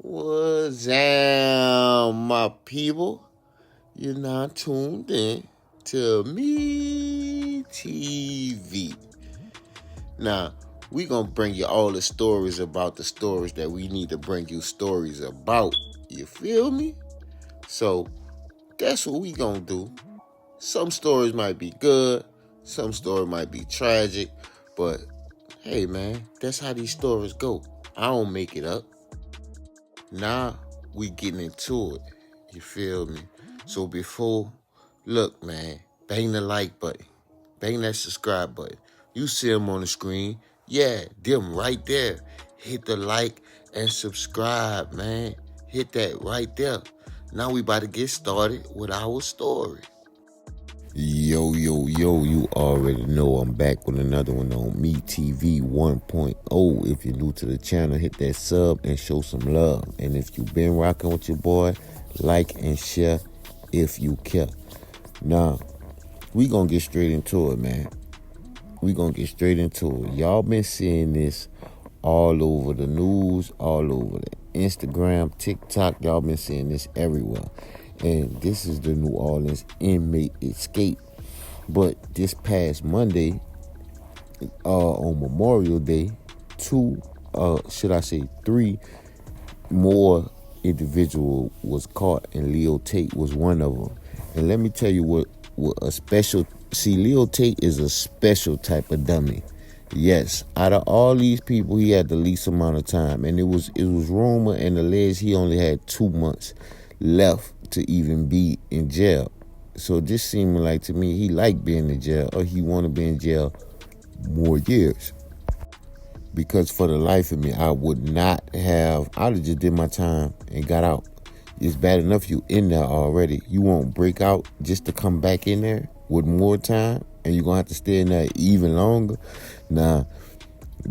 What's up, my people? You're not tuned in to me TV. Now, we gonna bring you all the stories about the stories that we need to bring you stories about. You feel me? So that's what we gonna do. Some stories might be good, some stories might be tragic, but hey man, that's how these stories go. I don't make it up. Now we getting into it. You feel me? So look, man, bang the like button, bang that subscribe button. You see them on the screen. Yeah, them right there. Hit the like and subscribe, man. Hit that right there. Now we about to get started with our story. Yo, yo, yo, you already know I'm back with another one on Me TV 1.0. If you're new to the channel, hit that sub and show some love. And if you've been rocking with your boy, like and share if you care. Now, we gonna get straight into it, man. We gonna get straight into it. Y'all been seeing this all over the news, all over the Instagram, TikTok. Y'all been seeing this everywhere. And this is the New Orleans inmate escape. But this past Monday, on Memorial Day, three more individual was caught, and Leo Tate was one of them. And let me tell you what Leo Tate is a special type of dummy. Yes, out of all these people, he had the least amount of time, and it was rumor and alleged he only had 2 months left to even be in jail. So this seemed like to me he liked being in jail, or he want to be in jail more years. Because for the life of me, I'd have just did my time and got out. It's bad enough you in there already. You won't break out just to come back in there with more time, and you're going to have to stay in there even longer. Now,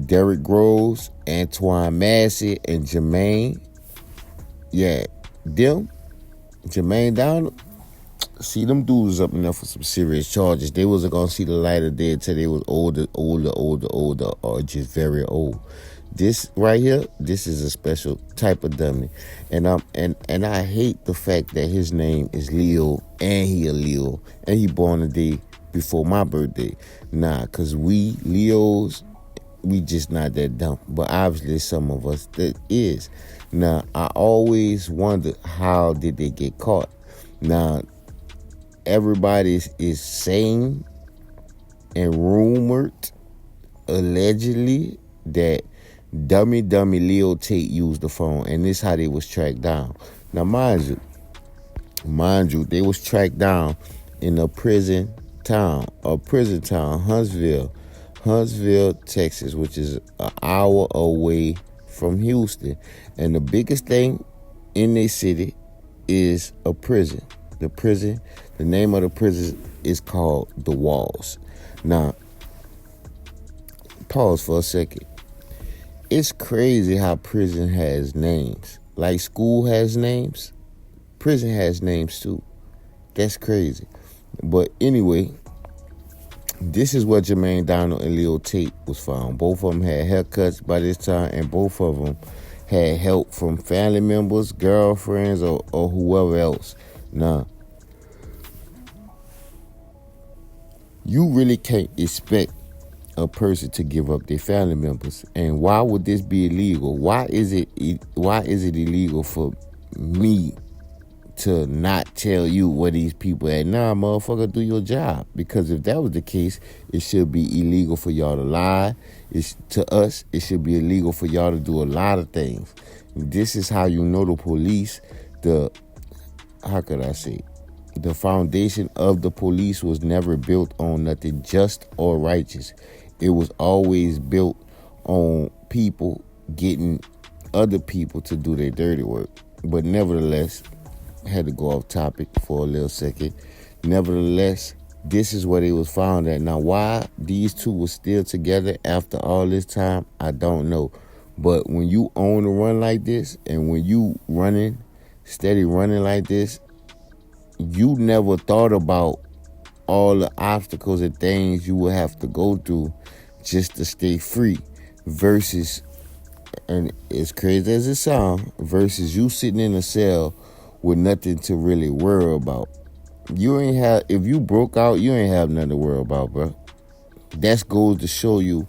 Derrick Groves, Antoine Massey, and Jermaine, Jermaine Donald, see, them dudes up in there for some serious charges. They wasn't going to see the light of day until they was older, or just very old. This right here, this is a special type of dummy. And I hate the fact that his name is Leo, and he a Leo, and he born a day before my birthday. Nah, because we Leos, we just not that dumb. But obviously some of us that is. Now, I always wonder, how did they get caught? Now, everybody is saying and rumored, allegedly, that dummy Leo Tate used the phone, and this is how they was tracked down. Now, mind you, they was tracked down in a prison town, Huntsville, Texas, which is an hour away from Houston. And the biggest thing in their city is a prison. The name of the prison is called The Walls. Now, pause for a second. It's crazy how prison has names. Like school has names, prison has names too. That's crazy. But anyway, this is where Jermaine Donald and Leo Tate was found. Both of them had haircuts by this time, and both of them had help from family members, girlfriends, or whoever else. Now, you really can't expect a person to give up their family members. And why would this be illegal? Why is it illegal for me to not tell you where these people at? Nah, motherfucker, do your job. Because if that was the case, it should be illegal for y'all to lie. To us, it should be illegal for y'all to do a lot of things. This is how you know the police, the foundation of the police was never built on nothing just or righteous. It was always built on people getting other people to do their dirty work. But nevertheless, I had to go off topic for a little second. Nevertheless, this is where they was found at. Now, why these two were still together after all this time, I don't know. But when you own a run like this, and when you steady running like this, you never thought about all the obstacles and things you would have to go through just to stay free, versus And as crazy as it sounds, versus you sitting in a cell with nothing to really worry about. You ain't have, if you broke out, you ain't have nothing to worry about, bro. That goes to show you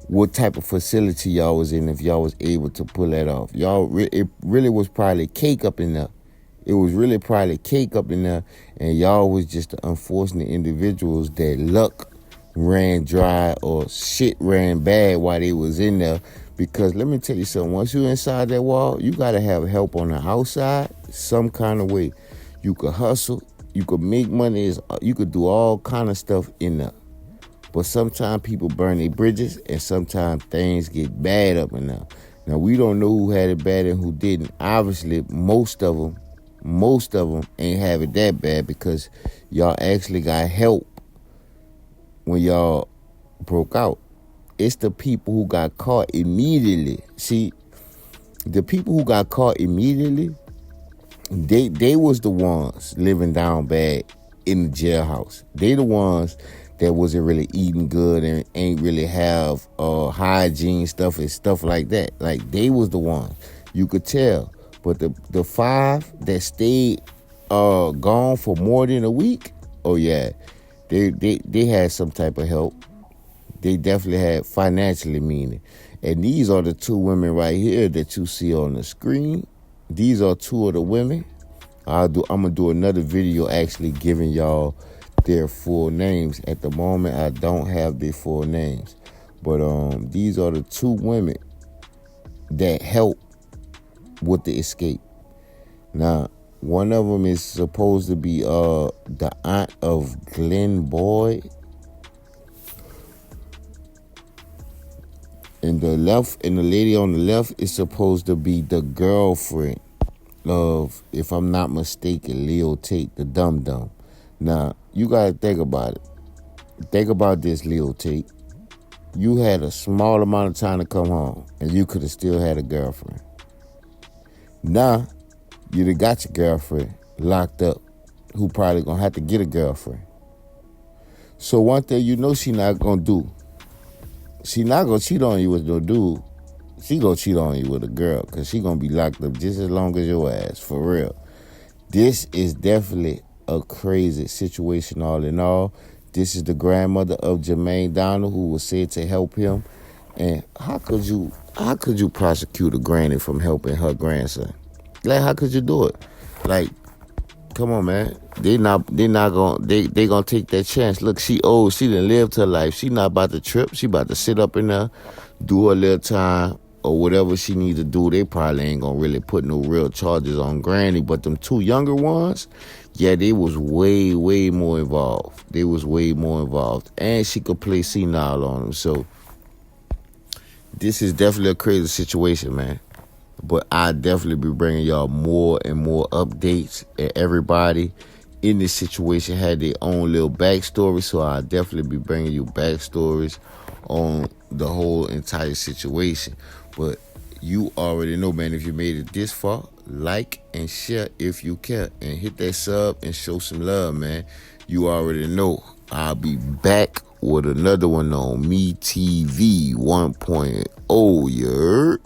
what type of facility y'all was in if y'all was able to pull that off. It really was probably cake up in there. It was really probably cake up in there, and y'all was just the unfortunate individuals that luck ran dry or shit ran bad while they was in there. Because let me tell you something, once you're inside that wall, you got to have help on the outside some kind of way. You could hustle, you could make money, you could do all kind of stuff in there. But sometimes people burn their bridges, and sometimes things get bad up in there. Now, we don't know who had it bad and who didn't. Obviously, most of them ain't have it that bad because y'all actually got help when y'all broke out. It's the people who got caught immediately. See, the people who got caught immediately, they was the ones living down bad in the jailhouse. They the ones that wasn't really eating good and ain't really have hygiene stuff and stuff like that. Like, they was the ones. You could tell. But the 5 that stayed gone for more than a week, oh yeah, they had some type of help. They definitely had financially meaning. And these are the 2 women right here that you see on the screen. These are 2 of the women. I'm gonna do another video actually giving y'all their full names. At the moment, I don't have their full names. But these are the 2 women that helped with the escape. Now, one of them is supposed to be the aunt of Glenn Boyd. And the lady on the left is supposed to be the girlfriend of, if I'm not mistaken, Leo Tate, the dum-dum. Now, you got to think about it. Think about this, Leo Tate. You had a small amount of time to come home, and you could have still had a girlfriend. Now, you done got your girlfriend locked up, who probably going to have to get a girlfriend. So one thing you know she not going to do, she not going to cheat on you with no dude. She going to cheat on you with a girl because she going to be locked up just as long as your ass, for real. This is definitely a crazy situation all in all. This is the grandmother of Jermaine Donald, who was said to help him. And how could you prosecute a granny from helping her grandson? Like, how could you do it? Like, come on, man. They gonna take that chance. Look, she old. She done lived her life. She not about to trip. She about to sit up in there, do her little time or whatever she need to do. They probably ain't gonna really put no real charges on Granny. But them 2 younger ones, yeah, they was way, way more involved. They was way more involved. And she could play senile on them. So this is definitely a crazy situation, man. But I definitely be bringing y'all more and more updates. And everybody in this situation had their own little backstory. So I'll definitely be bringing you backstories on the whole entire situation. But you already know, man, if you made it this far, like and share if you care. And hit that sub and show some love, man. You already know. I'll be back with another one on Me TV 1.0, you heard?